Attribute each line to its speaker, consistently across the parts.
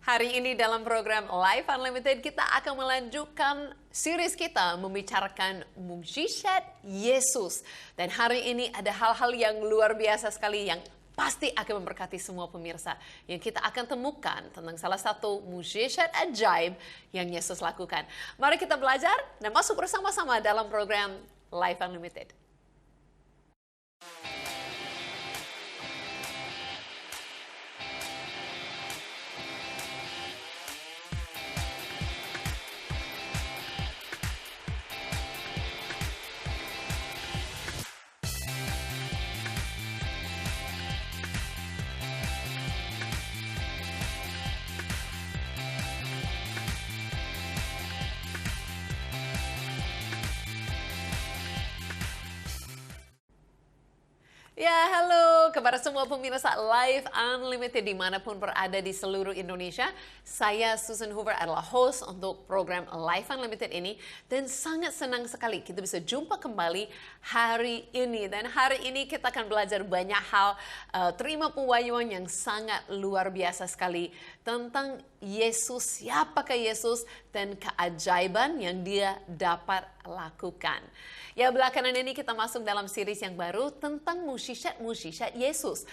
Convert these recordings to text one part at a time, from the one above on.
Speaker 1: Hari ini dalam program Life Unlimited kita akan melanjutkan series kita membicarakan mukjizat Yesus. Dan hari ini ada hal-hal yang luar biasa sekali yang pasti akan memberkati semua pemirsa. Yang kita akan temukan tentang salah satu mukjizat ajaib yang Yesus lakukan. Mari kita belajar dan masuk bersama-sama dalam program Life Unlimited. Ya, halo kepada semua pemirsa Life Unlimited dimanapun berada di seluruh Indonesia. Saya Susan Hoover adalah host untuk program Life Unlimited ini. Dan sangat senang sekali kita bisa jumpa kembali hari ini. Dan hari ini kita akan belajar banyak hal, terima pewahyuan yang sangat luar biasa sekali tentang Yesus, siapakah Yesus, dan keajaiban yang dia dapat lakukan. Ya, belakangan ini kita masuk dalam series yang baru tentang mukjizat Yesus.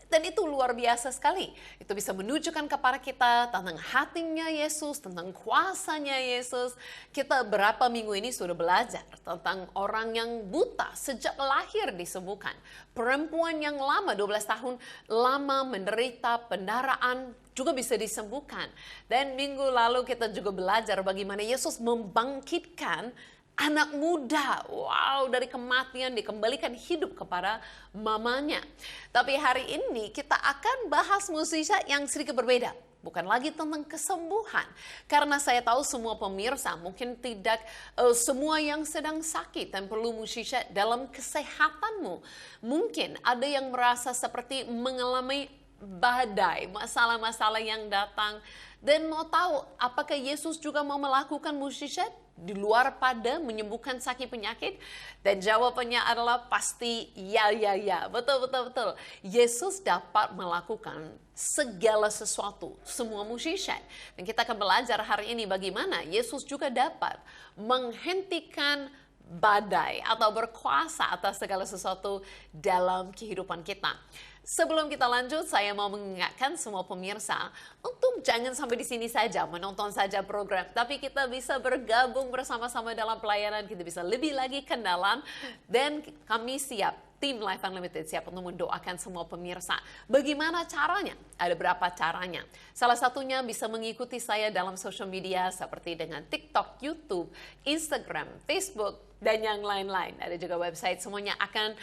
Speaker 1: Dan itu luar biasa sekali. Itu bisa menunjukkan kepada kita tentang hatinya Yesus, tentang kuasanya Yesus. Kita berapa minggu ini sudah belajar tentang orang yang buta sejak lahir disembuhkan. Perempuan yang lama, 12 tahun lama menderita pendarahan juga bisa disembuhkan. Dan minggu lalu kita juga belajar bagaimana Yesus membangkitkan anak muda, dari kematian dikembalikan hidup kepada mamanya. Tapi hari ini kita akan bahas mukjizat yang sedikit berbeda. Bukan lagi tentang kesembuhan. Karena saya tahu semua pemirsa mungkin tidak semua yang sedang sakit dan perlu mukjizat dalam kesehatanmu. Mungkin ada yang merasa seperti mengalami badai, masalah-masalah yang datang. Dan mau tahu apakah Yesus juga mau melakukan mukjizat di luar pada menyembuhkan sakit penyakit? Dan jawabannya adalah pasti ya. Betul. Yesus dapat melakukan segala sesuatu, semua mukjizat. Dan kita akan belajar hari ini bagaimana Yesus juga dapat menghentikan badai atau berkuasa atas segala sesuatu dalam kehidupan kita. Sebelum kita lanjut, saya mau mengingatkan semua pemirsa untuk jangan sampai di sini saja, menonton saja program. Tapi kita bisa bergabung bersama-sama dalam pelayanan, kita bisa lebih lagi kenalan. Dan kami siap, tim Life Unlimited siap untuk mendoakan semua pemirsa. Bagaimana caranya? Ada berapa caranya? Salah satunya bisa mengikuti saya dalam social media seperti dengan TikTok, YouTube, Instagram, Facebook, dan yang lain-lain. Ada juga website, semuanya akan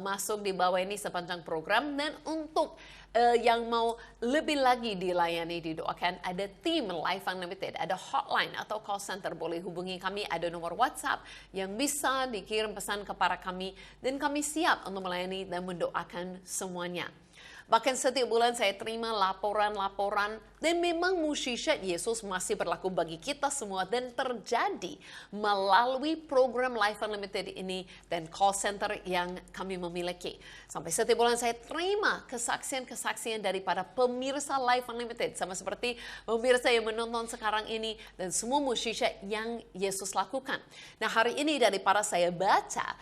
Speaker 1: masuk di bawah ini sepanjang program. Dan untuk yang mau lebih lagi dilayani, didoakan, ada tim Life Unlimited, ada hotline atau call center, boleh hubungi kami, ada nomor WhatsApp yang bisa dikirim pesan kepada kami, dan kami siap untuk melayani dan mendoakan semuanya. Bahkan setiap bulan saya terima laporan-laporan, dan memang mukjizat Yesus masih berlaku bagi kita semua dan terjadi melalui program Life Unlimited ini dan call center yang kami memiliki. Sampai setiap bulan saya terima kesaksian-kesaksian daripada pemirsa Life Unlimited, sama seperti pemirsa yang menonton sekarang ini, dan semua mukjizat yang Yesus lakukan. Nah, hari ini daripada saya baca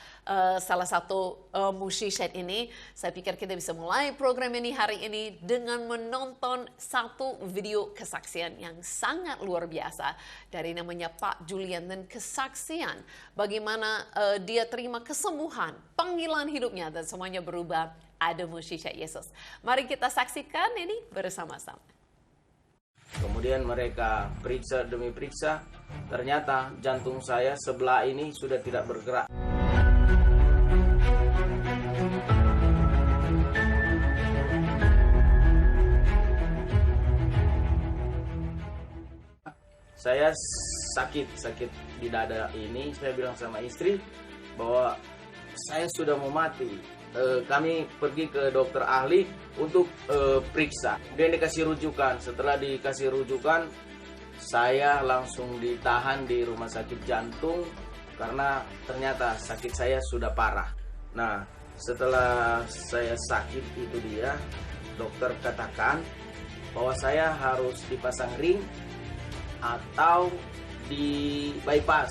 Speaker 1: salah satu mukjizat ini, saya pikir kita bisa mulai program ini hari ini dengan menonton satu video kesaksian yang sangat luar biasa dari namanya Pak Julian, dan kesaksian bagaimana dia terima kesembuhan, panggilan hidupnya, dan semuanya berubah. Ada mukjizat Yesus. Mari kita saksikan ini bersama-sama.
Speaker 2: Kemudian mereka periksa demi periksa, ternyata jantung saya sebelah ini sudah tidak bergerak. Saya sakit di dada ini. Saya bilang sama istri bahwa saya sudah mau mati. Kami pergi ke dokter ahli untuk periksa. Dia dikasih rujukan. Setelah dikasih rujukan, saya langsung ditahan di rumah sakit jantung karena ternyata sakit saya sudah parah. Nah, setelah saya sakit itu dia, dokter katakan bahwa saya harus dipasang ring atau di bypass,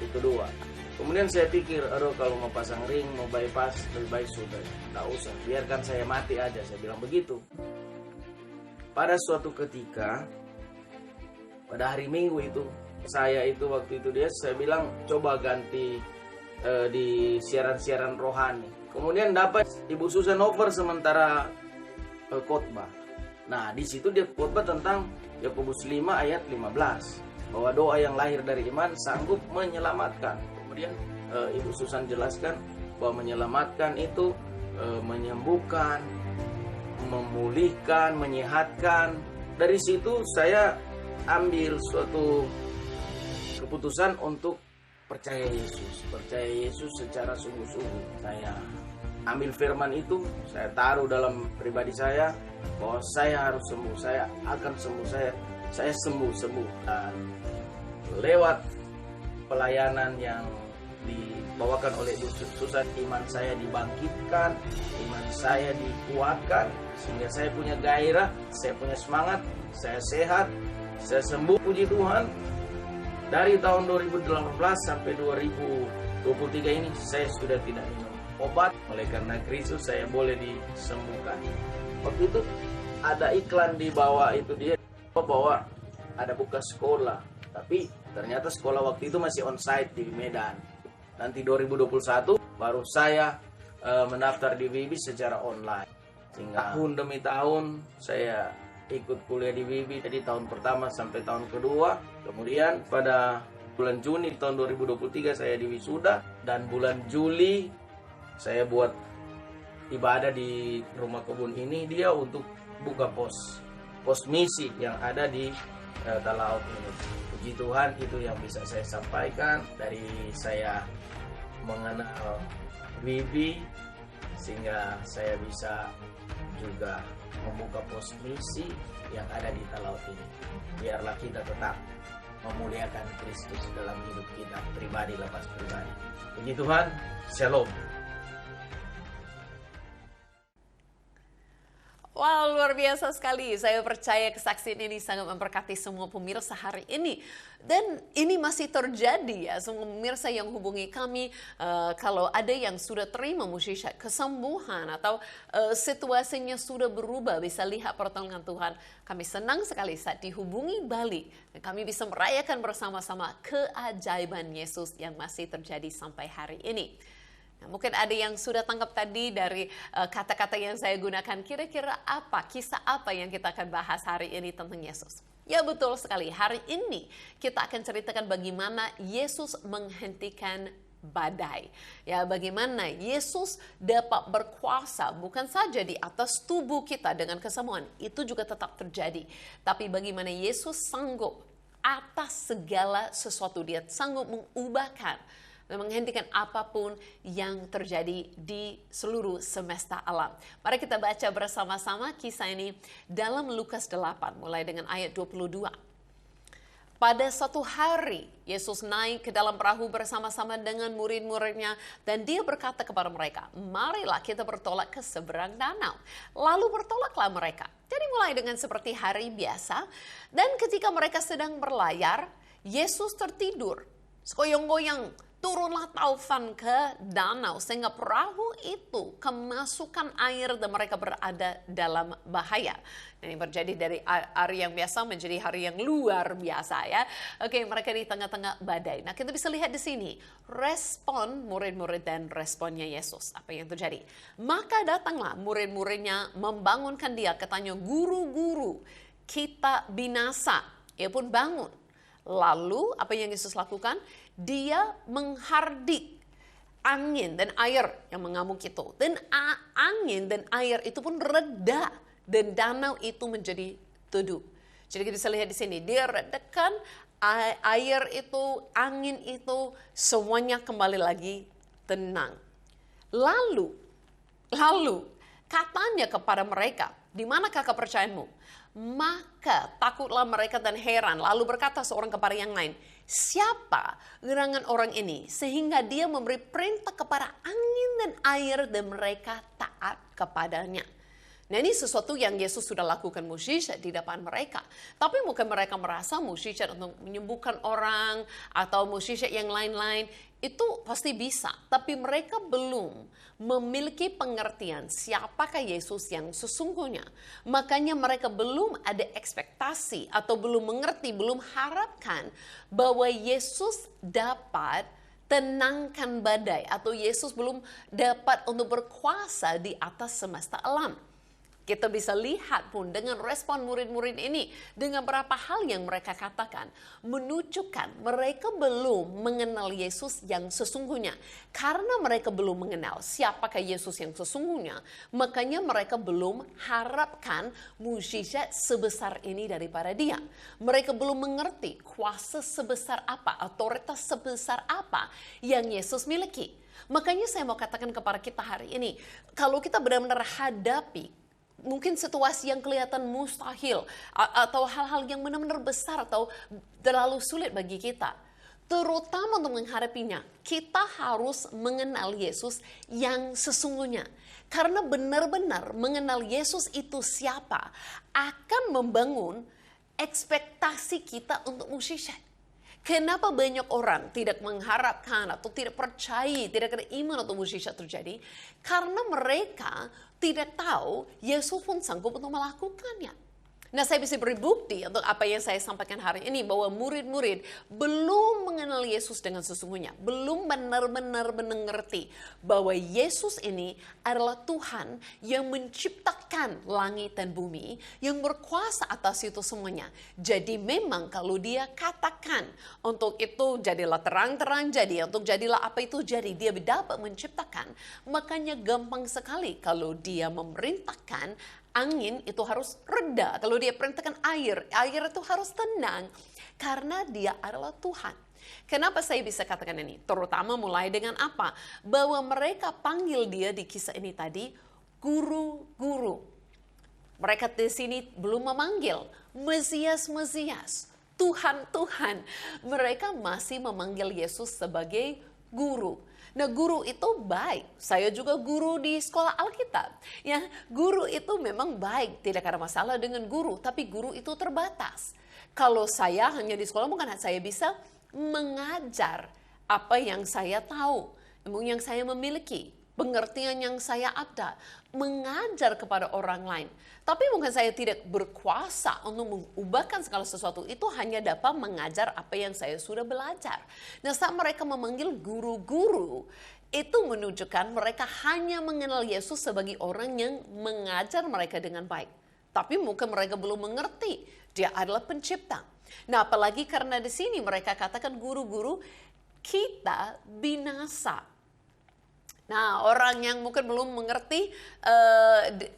Speaker 2: itu dua. Kemudian saya pikir, aduh kalau mau pasang ring, mau bypass, lebih baik sudah, tak usah, biarkan saya mati aja, saya bilang begitu. Pada suatu ketika, pada hari Minggu itu, saya itu waktu itu saya bilang coba ganti di siaran-siaran rohani. Kemudian dapat Ibu Susan over sementara khotbah. Nah, di situ dia khotbah tentang Yakobus 5 ayat 15, bahwa doa yang lahir dari iman sanggup menyelamatkan. Kemudian Ibu Susan jelaskan bahwa menyelamatkan itu menyembuhkan, memulihkan, menyehatkan. Dari situ saya ambil suatu keputusan untuk percaya Yesus secara sungguh-sungguh. Saya ambil firman itu, saya taruh dalam pribadi saya bahwa saya harus sembuh, saya akan sembuh, saya sembuh. Dan lewat pelayanan yang dibawakan oleh Ibu Susan, iman saya dibangkitkan, iman saya dikuatkan, sehingga saya punya gairah, saya punya semangat, saya sehat, saya sembuh, puji Tuhan. Dari tahun 2018 sampai 2023 ini saya sudah tidak minum obat, oleh karena Kristus saya boleh disembuhkan. Waktu itu ada iklan di bawah itu, dia bahwa ada buka sekolah, tapi ternyata sekolah waktu itu masih onsite di Medan. Nanti 2021 baru saya mendaftar di WIBI secara online. Sehingga tahun demi tahun saya ikut kuliah di WIBI, jadi tahun pertama sampai tahun kedua. Kemudian pada bulan Juni tahun 2023 saya diwisuda, dan bulan Juli saya buat ibadah di rumah kebun ini, dia untuk buka pos misi yang ada di Talaut ini. Puji Tuhan, itu yang bisa saya sampaikan dari saya mengenal WIBI, sehingga saya bisa juga membuka pos misi yang ada di Talaut ini. Biarlah kita tetap memuliakan Kristus dalam hidup kita pribadi lepas pribadi. Puji Tuhan, Shalom.
Speaker 1: Wow, luar biasa sekali. Saya percaya kesaksian ini sangat memberkati semua pemirsa hari ini. Dan ini masih terjadi ya, semua pemirsa yang hubungi kami. Kalau ada yang sudah terima mujizat kesembuhan atau situasinya sudah berubah, bisa lihat pertolongan Tuhan. Kami senang sekali saat dihubungi balik. Dan kami bisa merayakan bersama-sama keajaiban Yesus yang masih terjadi sampai hari ini. Nah, mungkin ada yang sudah tangkap tadi dari kata-kata yang saya gunakan. Kira-kira apa, kisah apa yang kita akan bahas hari ini tentang Yesus? Ya betul sekali, hari ini kita akan ceritakan bagaimana Yesus menghentikan badai. Ya, bagaimana Yesus dapat berkuasa bukan saja di atas tubuh kita dengan kesembuhan, itu juga tetap terjadi. Tapi bagaimana Yesus sanggup atas segala sesuatu, dia sanggup mengubahkan, menghentikan apapun yang terjadi di seluruh semesta alam. Mari kita baca bersama-sama kisah ini dalam Lukas 8, mulai dengan ayat 22. Pada suatu hari, Yesus naik ke dalam perahu bersama-sama dengan murid-muridnya, dan dia berkata kepada mereka, marilah kita bertolak ke seberang danau. Lalu bertolaklah mereka. Jadi mulai dengan seperti hari biasa, dan ketika mereka sedang berlayar, Yesus tertidur. Segoyang-goyang turunlah taufan ke danau sehingga perahu itu kemasukan air dan mereka berada dalam bahaya. Ini terjadi dari hari yang biasa menjadi hari yang luar biasa ya. Oke, mereka di tengah-tengah badai. Nah, kita bisa lihat di sini respon murid-murid dan responnya Yesus. Apa yang terjadi? Maka datanglah murid-muridnya membangunkan dia, katanya, guru-guru, kita binasa. Ia pun bangun. Lalu apa yang Yesus lakukan? Dia menghardik angin dan air yang mengamuk itu. Dan angin dan air itu pun reda dan danau itu menjadi teduh. Jadi kita bisa lihat di sini, dia redakan air itu, angin itu, semuanya kembali lagi tenang. Lalu katanya kepada mereka, di manakah kepercayaanmu? Maka takutlah mereka dan heran. Lalu berkata seorang kepada yang lain, siapa gerangan orang ini sehingga dia memberi perintah kepada angin dan air dan mereka taat kepadanya? Nah, ini sesuatu yang Yesus sudah lakukan mukjizat di depan mereka. Tapi mungkin mereka merasa mukjizat untuk menyembuhkan orang atau mukjizat yang lain-lain itu pasti bisa. Tapi mereka belum memiliki pengertian siapakah Yesus yang sesungguhnya. Makanya mereka belum ada ekspektasi atau belum mengerti, belum harapkan bahwa Yesus dapat tenangkan badai atau Yesus belum dapat untuk berkuasa di atas semesta alam. Kita bisa lihat pun dengan respon murid-murid ini, dengan beberapa hal yang mereka katakan, menunjukkan mereka belum mengenal Yesus yang sesungguhnya. Karena mereka belum mengenal siapakah Yesus yang sesungguhnya, makanya mereka belum harapkan mukjizat sebesar ini daripada Dia. Mereka belum mengerti kuasa sebesar apa, otoritas sebesar apa yang Yesus miliki. Makanya saya mau katakan kepada kita hari ini, kalau kita benar-benar hadapi mungkin situasi yang kelihatan mustahil atau hal-hal yang benar-benar besar atau terlalu sulit bagi kita, terutama untuk menghadapinya, kita harus mengenal Yesus yang sesungguhnya. Karena benar-benar mengenal Yesus itu siapa akan membangun ekspektasi kita untuk mukjizat. Kenapa banyak orang tidak mengharapkan atau tidak percaya, tidak ada iman untuk mukjizat terjadi? Karena mereka tidak tahu Yesus pun sanggup untuk melakukannya. Nah, saya bisa beri bukti untuk apa yang saya sampaikan hari ini, bahwa murid-murid belum mengenal Yesus dengan sesungguhnya, belum benar-benar mengerti bahwa Yesus ini adalah Tuhan yang menciptakan langit dan bumi, yang berkuasa atas itu semuanya. Jadi memang kalau Dia katakan untuk itu jadilah terang-terang jadi, untuk jadilah apa itu jadi, Dia dapat menciptakan. Makanya gampang sekali kalau Dia memerintahkan angin itu harus reda. Kalau Dia perintahkan air itu harus tenang. Karena Dia adalah Tuhan. Kenapa saya bisa katakan ini? Terutama mulai dengan apa? Bahwa mereka panggil Dia di kisah ini tadi, guru-guru. Mereka di sini belum memanggil Mesias-Mesias, Tuhan-Tuhan. Mereka masih memanggil Yesus sebagai guru. Nah, guru itu baik. Saya juga guru di sekolah Alkitab. Ya, guru itu memang baik, tidak ada masalah dengan guru, tapi guru itu terbatas. Kalau saya hanya di sekolah, bukan saya bisa mengajar apa yang saya tahu, ilmu yang saya memiliki, pengertian yang saya ada, mengajar kepada orang lain. Tapi mungkin saya tidak berkuasa untuk mengubahkan segala sesuatu, itu hanya dapat mengajar apa yang saya sudah belajar. Nah, saat mereka memanggil guru-guru, itu menunjukkan mereka hanya mengenal Yesus sebagai orang yang mengajar mereka dengan baik. Tapi mungkin mereka belum mengerti Dia adalah pencipta. Nah, apalagi karena di sini mereka katakan guru-guru, kita binasa. Nah, orang yang mungkin belum mengerti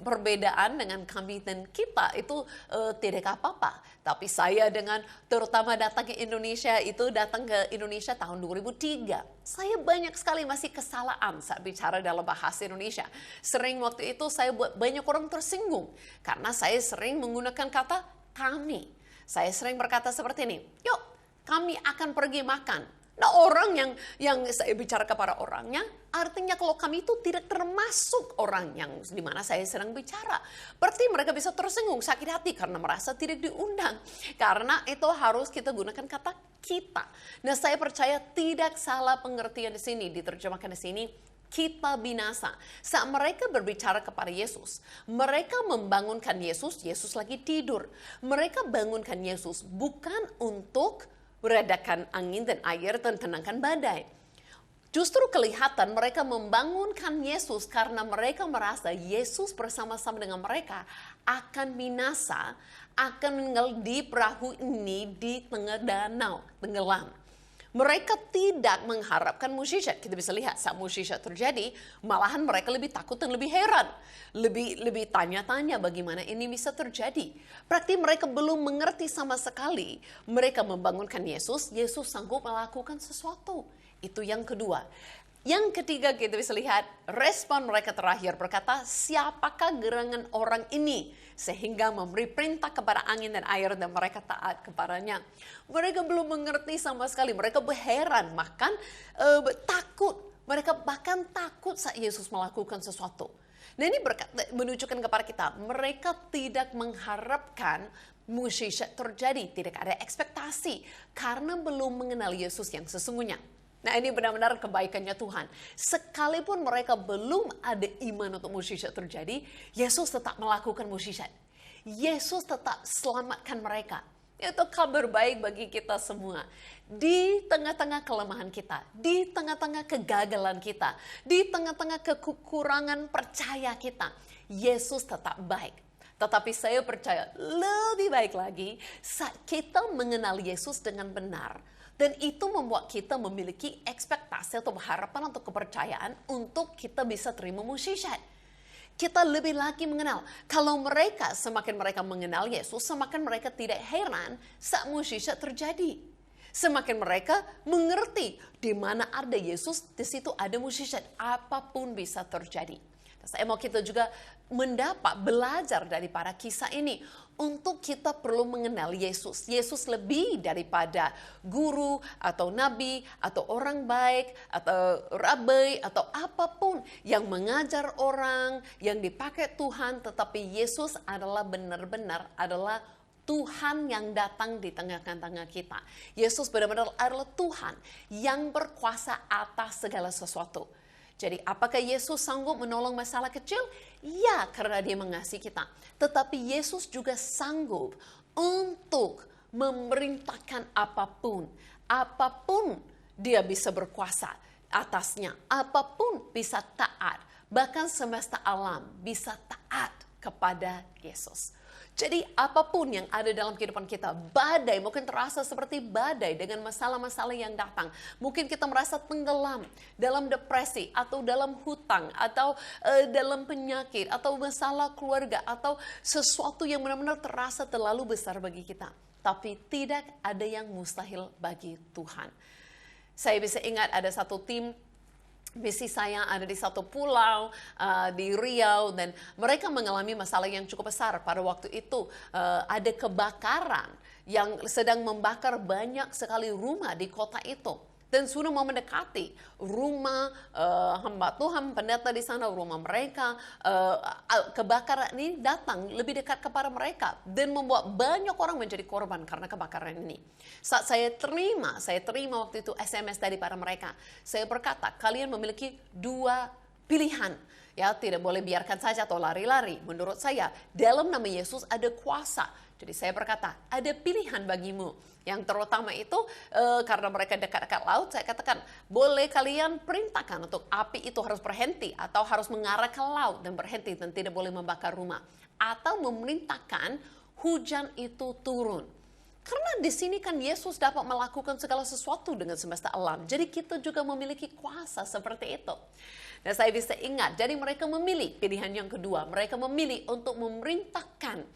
Speaker 1: perbedaan dengan kami dan kita itu tidak apa-apa. Tapi saya dengan terutama datang ke Indonesia, itu datang ke Indonesia tahun 2003. Saya banyak sekali masih kesalahan saat bicara dalam bahasa Indonesia. Sering waktu itu saya buat banyak orang tersinggung. Karena saya sering menggunakan kata kami. Saya sering berkata seperti ini, yuk kami akan pergi makan. Nah, orang yang saya bicara kepada orangnya, artinya kalau kami itu tidak termasuk orang yang di mana saya sedang bicara. Berarti mereka bisa tersinggung, sakit hati karena merasa tidak diundang. Karena itu harus kita gunakan kata kita. Nah, saya percaya tidak salah pengertian di sini, diterjemahkan di sini, kita binasa. Saat mereka berbicara kepada Yesus, mereka membangunkan Yesus, Yesus lagi tidur. Mereka bangunkan Yesus bukan untuk meredakan angin dan air dan tenangkan badai. Justru kelihatan mereka membangunkan Yesus karena mereka merasa Yesus bersama-sama dengan mereka akan binasa, akan meninggal di perahu ini di tengah danau, tenggelam. Mereka tidak mengharapkan mukjizat. Kita bisa lihat saat mukjizat terjadi, malahan mereka lebih takut dan lebih heran. Lebih tanya-tanya bagaimana ini bisa terjadi. Berarti mereka belum mengerti sama sekali. Mereka membangunkan Yesus, Yesus sanggup melakukan sesuatu. Itu yang kedua. Yang ketiga kita bisa lihat respon mereka terakhir berkata, siapakah gerangan orang ini? Sehingga memberi perintah kepada angin dan air dan mereka taat kepadanya. Mereka belum mengerti sama sekali. Mereka berheran, bahkan takut. Mereka bahkan takut saat Yesus melakukan sesuatu. Nah ini menunjukkan kepada kita, mereka tidak mengharapkan mukjizat terjadi, tidak ada ekspektasi karena belum mengenal Yesus yang sesungguhnya. Nah ini benar-benar kebaikannya Tuhan. Sekalipun mereka belum ada iman untuk mukjizat terjadi, Yesus tetap melakukan mukjizat. Yesus tetap selamatkan mereka. Itu kabar baik bagi kita semua. Di tengah-tengah kelemahan kita, di tengah-tengah kegagalan kita, di tengah-tengah kekurangan percaya kita, Yesus tetap baik. Tetapi saya percaya lebih baik lagi saat kita mengenal Yesus dengan benar. Dan itu membuat kita memiliki ekspektasi atau harapan atau kepercayaan untuk kita bisa terima mukjizat. Kita lebih lagi mengenal. Kalau mereka, semakin mereka mengenal Yesus, semakin mereka tidak heran saat mukjizat terjadi. Semakin mereka mengerti di mana ada Yesus, di situ ada mukjizat. Apapun bisa terjadi. Saya mau kita juga belajar daripada kisah ini. Untuk kita perlu mengenal Yesus. Yesus lebih daripada guru atau nabi atau orang baik atau rabi atau apapun yang mengajar orang, yang dipakai Tuhan. Tetapi Yesus adalah benar-benar adalah Tuhan yang datang di tengah-tengah kita. Yesus benar-benar adalah Tuhan yang berkuasa atas segala sesuatu. Jadi apakah Yesus sanggup menolong masalah kecil? Ya, karena dia mengasihi kita. Tetapi Yesus juga sanggup untuk memerintahkan apapun. Apapun dia bisa berkuasa atasnya. Apapun bisa taat. Bahkan semesta alam bisa taat kepada Yesus. Jadi apapun yang ada dalam kehidupan kita, badai mungkin terasa seperti badai dengan masalah-masalah yang datang. Mungkin kita merasa tenggelam dalam depresi atau dalam hutang atau dalam penyakit atau masalah keluarga atau sesuatu yang benar-benar terasa terlalu besar bagi kita. Tapi tidak ada yang mustahil bagi Tuhan. Saya bisa ingat ada satu tim misi saya ada di satu pulau di Riau dan mereka mengalami masalah yang cukup besar pada waktu itu. Ada kebakaran yang sedang membakar banyak sekali rumah di kota itu. Dan sudah mau mendekati rumah hamba Tuhan, pendeta di sana, rumah mereka. Kebakaran ini datang lebih dekat kepada mereka dan membuat banyak orang menjadi korban karena kebakaran ini. Saat saya terima waktu itu SMS daripada mereka. Saya berkata, kalian memiliki dua pilihan. Ya, tidak boleh biarkan saja atau lari-lari. Menurut saya, dalam nama Yesus ada kuasa. Jadi saya berkata, ada pilihan bagimu. Yang terutama itu karena mereka dekat-dekat laut, saya katakan boleh kalian perintahkan untuk api itu harus berhenti atau harus mengarah ke laut dan berhenti dan tidak boleh membakar rumah. Atau memerintahkan hujan itu turun. Karena di sini kan Yesus dapat melakukan segala sesuatu dengan semesta alam. Jadi kita juga memiliki kuasa seperti itu. Dan saya bisa ingat, jadi mereka memilih pilihan yang kedua. Mereka memilih untuk memerintahkan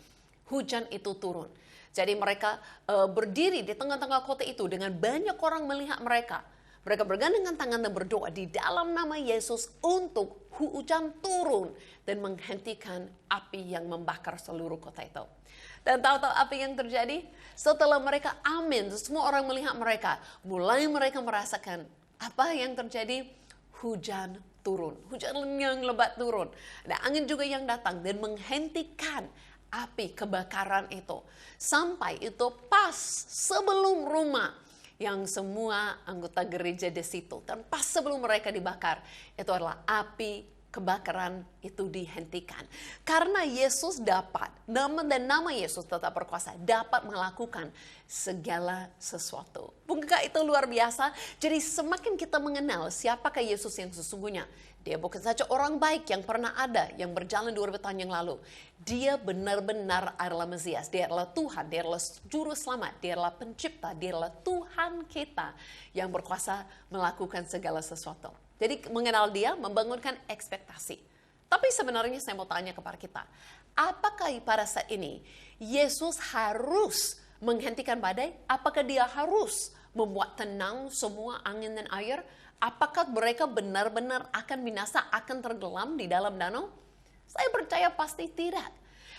Speaker 1: hujan itu turun. Jadi mereka berdiri di tengah-tengah kota itu dengan banyak orang melihat mereka. Mereka bergandengan tangan dan berdoa di dalam nama Yesus untuk hujan turun dan menghentikan api yang membakar seluruh kota itu. Dan tahu-tahu apa yang terjadi? Setelah mereka amin, semua orang melihat mereka. Mulai mereka merasakan apa yang terjadi? Hujan turun. Hujan yang lebat turun. Ada angin juga yang datang dan menghentikan api kebakaran itu. Sampai itu pas sebelum rumah yang semua anggota gereja di situ. Dan pas sebelum mereka dibakar, itu adalah api kebakaran itu dihentikan. Karena Yesus dapat, nama Yesus tetap berkuasa, dapat melakukan segala sesuatu. Bukankah itu luar biasa? Jadi semakin kita mengenal siapakah Yesus yang sesungguhnya, dia bukan saja orang baik yang pernah ada, yang berjalan 2000 tahun yang lalu. Dia benar-benar adalah Mesias. Dia adalah Tuhan, dia adalah Juru Selamat, dia adalah Pencipta, dia adalah Tuhan kita yang berkuasa melakukan segala sesuatu. Jadi mengenal dia membangunkan ekspektasi. Tapi sebenarnya saya mau tanya kepada kita, apakah pada saat ini Yesus harus menghentikan badai? Apakah dia harus membuat tenang semua angin dan air? Apakah mereka benar-benar akan binasa, akan tenggelam di dalam danau? Saya percaya pasti tidak.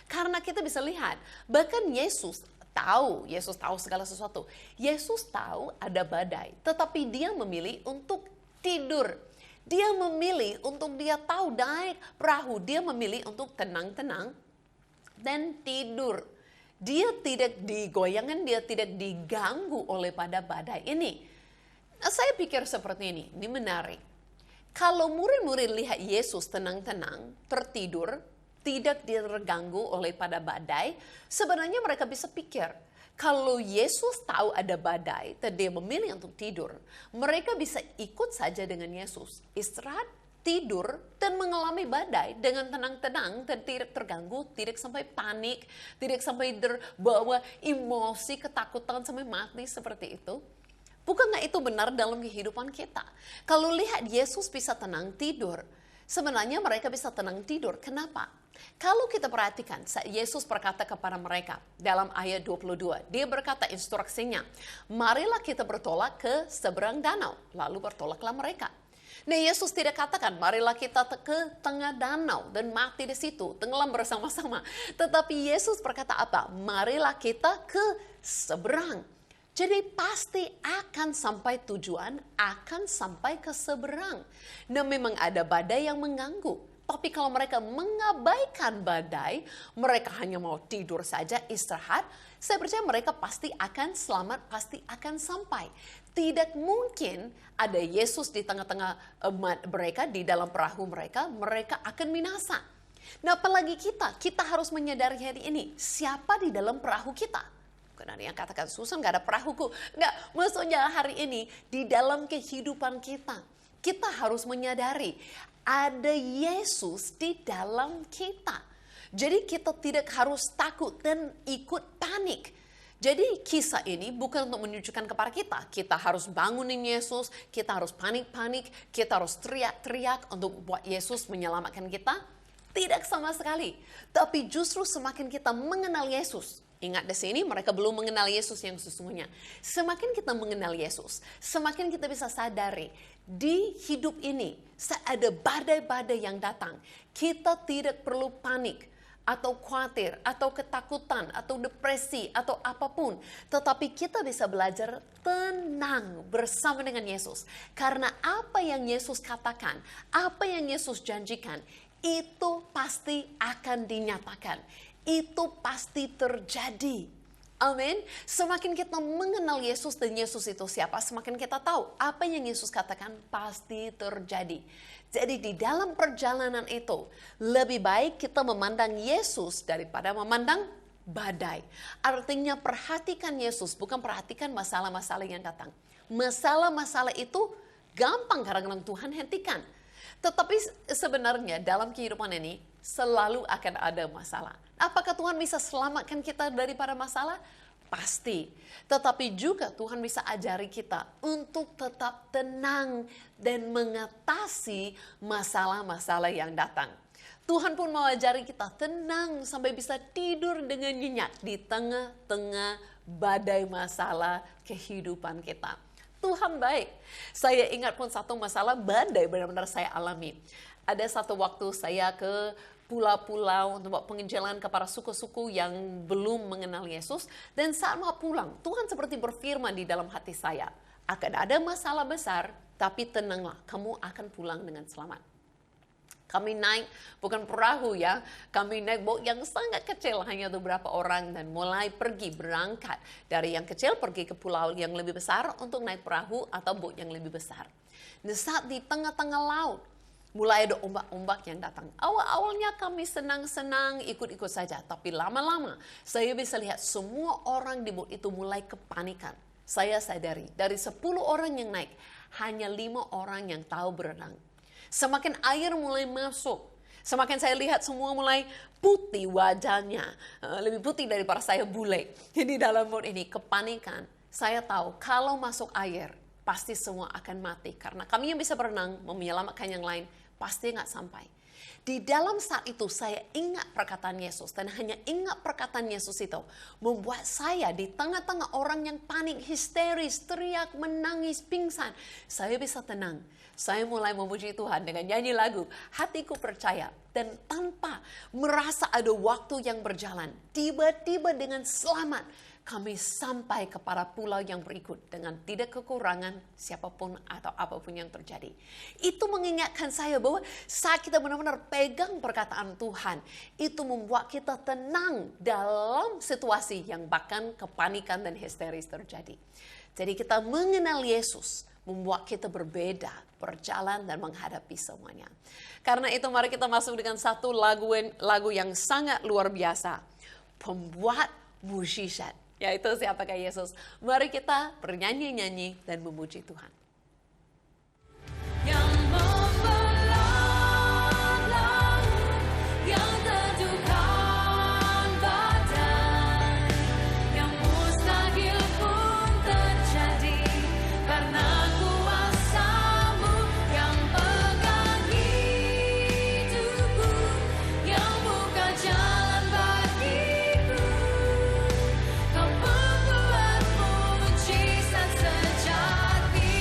Speaker 1: Karena kita bisa lihat, bahkan Yesus tahu segala sesuatu. Yesus tahu ada badai, tetapi dia memilih untuk tidur. Dia memilih untuk dia tahu naik perahu. Dia memilih untuk tenang-tenang dan tidur. Dia tidak digoyangkan, dia tidak diganggu oleh pada badai ini. Nah, saya pikir seperti ini menarik. Kalau murid-murid lihat Yesus tenang-tenang, tertidur, tidak terganggu oleh pada badai, sebenarnya mereka bisa pikir, kalau Yesus tahu ada badai dan dia memilih untuk tidur, mereka bisa ikut saja dengan Yesus. Istirahat, tidur, dan mengalami badai dengan tenang-tenang dan tidak terganggu, tidak sampai panik, tidak sampai terbawa emosi, ketakutan sampai mati seperti itu. Bukankah itu benar dalam kehidupan kita? Kalau lihat Yesus bisa tenang tidur, sebenarnya mereka bisa tenang tidur. Kenapa? Kalau kita perhatikan, Yesus berkata kepada mereka dalam ayat 22, dia berkata instruksinya, marilah kita bertolak ke seberang danau, lalu bertolaklah mereka. Nah, Yesus tidak katakan, marilah kita ke tengah danau dan mati di situ, tenggelam bersama-sama. Tetapi Yesus berkata apa? Marilah kita ke seberang. Jadi pasti akan sampai tujuan, akan sampai ke seberang. Nah, memang ada badai yang mengganggu. Tapi kalau mereka mengabaikan badai, mereka hanya mau tidur saja, istirahat, saya percaya mereka pasti akan selamat, pasti akan sampai. Tidak mungkin ada Yesus di tengah-tengah mereka, di dalam perahu mereka, mereka akan binasa. Nah, apalagi kita harus menyadari hari ini, siapa di dalam perahu kita? Bukan ada yang katakan, Susan gak ada perahuku. Enggak, maksudnya hari ini di dalam kehidupan kita harus menyadari ada Yesus di dalam kita. Jadi kita tidak harus takut dan ikut panik. Jadi kisah ini bukan untuk menunjukkan kepada kita harus bangunin Yesus, kita harus panik-panik, kita harus teriak-teriak untuk buat Yesus menyelamatkan kita. Tidak sama sekali. Tapi justru semakin kita mengenal Yesus, ingat di sini mereka belum mengenal Yesus yang sesungguhnya. Semakin kita mengenal Yesus, semakin kita bisa sadari di hidup ini ada badai-badai yang datang. Kita tidak perlu panik atau khawatir atau ketakutan atau depresi atau apapun. Tetapi kita bisa belajar tenang bersama dengan Yesus. Karena apa yang Yesus katakan, apa yang Yesus janjikan, itu pasti akan dinyatakan. Itu pasti terjadi. Amin. Semakin kita mengenal Yesus dan Yesus itu siapa, semakin kita tahu apa yang Yesus katakan pasti terjadi. Jadi di dalam perjalanan itu, lebih baik kita memandang Yesus daripada memandang badai. Artinya perhatikan Yesus, bukan perhatikan masalah-masalah yang datang. Masalah-masalah itu gampang kadang-kadang Tuhan hentikan. Tetapi sebenarnya dalam kehidupan ini selalu akan ada masalah. Apakah Tuhan bisa selamatkan kita daripada masalah? Pasti. Tetapi juga Tuhan bisa ajari kita untuk tetap tenang dan mengatasi masalah-masalah yang datang. Tuhan pun mau ajari kita tenang sampai bisa tidur dengan nyenyak di tengah-tengah badai masalah kehidupan kita. Tuhan baik. Saya ingat pun satu masalah badai benar-benar saya alami. Ada satu waktu saya ke pulau-pulau untuk penginjilan kepada suku-suku yang belum mengenal Yesus. Dan saat mau pulang, Tuhan seperti berfirman di dalam hati saya, akan ada masalah besar, tapi tenanglah, kamu akan pulang dengan selamat. Kami naik, bukan perahu ya, kami naik bot yang sangat kecil, hanya beberapa orang, dan mulai pergi berangkat. Dari yang kecil pergi ke pulau yang lebih besar untuk naik perahu atau bot yang lebih besar. Dan saat di tengah-tengah laut, mulai ada ombak-ombak yang datang. Awal-awalnya kami senang-senang ikut-ikut saja. Tapi lama-lama saya bisa lihat semua orang di bot itu mulai kepanikan. Saya sadari dari 10 orang yang naik, hanya 5 orang yang tahu berenang. Semakin air mulai masuk, semakin saya lihat semua mulai putih wajahnya. Lebih putih daripada saya bule. Jadi dalam bot ini kepanikan. Saya tahu kalau masuk air, pasti semua akan mati. Karena kami yang bisa berenang, menyelamatkan yang lain, pasti nggak sampai. Di dalam saat itu saya ingat perkataan Yesus. Dan hanya ingat perkataan Yesus itu membuat saya di tengah-tengah orang yang panik, histeris, teriak, menangis, pingsan. Saya bisa tenang. Saya mulai memuji Tuhan dengan nyanyi lagu. Hatiku percaya. Dan tanpa merasa ada waktu yang berjalan. Tiba-tiba dengan selamat. kami sampai kepada pulau yang berikut dengan tidak kekurangan siapapun atau apapun yang terjadi. Itu mengingatkan saya bahwa saat kita benar-benar pegang perkataan Tuhan, itu membuat kita tenang dalam situasi yang bahkan kepanikan dan histeris terjadi. Jadi kita mengenal Yesus membuat kita berbeda, berjalan dan menghadapi semuanya. Karena itu mari kita masuk dengan satu lagu yang sangat luar biasa. Pembuat mukjizat, yaitu siapakah Yesus. Mari kita bernyanyi-nyanyi dan memuji Tuhan.
Speaker 3: Yang membelah laut, yang teduhkan badai, yang mustahil pun terjadi karena kuasa-Mu yang pegang hidupku, yang buka jalan bagiku. Kau pembuat mukjizat sejati.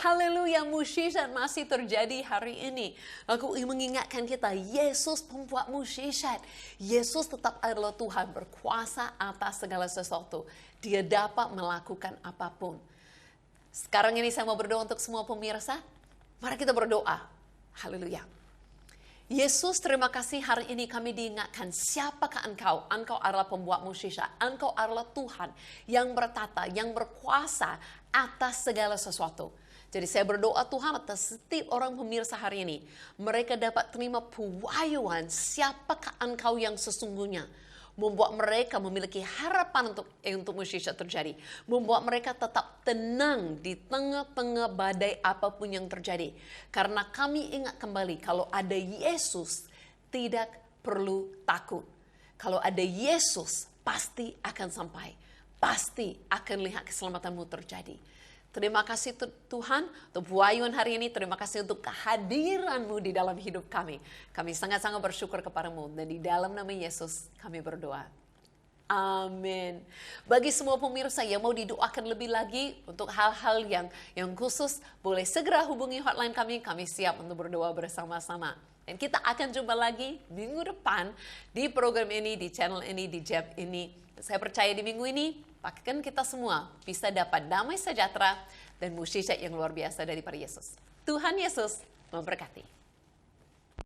Speaker 1: Haleluya, mukjizat masih terjadi hari ini. Aku mengingatkan kita, Yesus pembuat mukjizat. Yesus tetap adalah Tuhan, berkuasa atas segala sesuatu. Dia dapat melakukan apapun. Sekarang ini saya mau berdoa untuk semua pemirsa. Mari kita berdoa. Haleluya. Yesus, terima kasih hari ini kami diingatkan, siapakah Engkau? Engkau adalah pembuat mukjizat. Engkau adalah Tuhan yang bertata, yang berkuasa atas segala sesuatu. Jadi saya berdoa Tuhan atas setiap orang pemirsa hari ini. Mereka dapat terima pewahyuan siapakah Engkau yang sesungguhnya. Membuat mereka memiliki harapan untuk mukjizat terjadi. Membuat mereka tetap tenang di tengah-tengah badai apapun yang terjadi. Karena kami ingat kembali, kalau ada Yesus, tidak perlu takut. Kalau ada Yesus, pasti akan sampai. Pasti akan lihat keselamatanmu terjadi. Terima kasih Tuhan untuk pewahyuan hari ini. Terima kasih untuk kehadiran-Mu di dalam hidup kami. Kami sangat-sangat bersyukur kepada-Mu. Dan di dalam nama Yesus kami berdoa. Amin. Bagi semua pemirsa yang mau didoakan lebih lagi untuk hal-hal yang khusus, boleh segera hubungi hotline kami. Kami siap untuk berdoa bersama-sama. Dan kita akan jumpa lagi minggu depan di program ini, di channel ini, di Jab ini. Saya percaya di minggu ini, bahkan kita semua bisa dapat damai sejahtera dan mukjizat yang luar biasa daripada Yesus. Tuhan Yesus memberkati.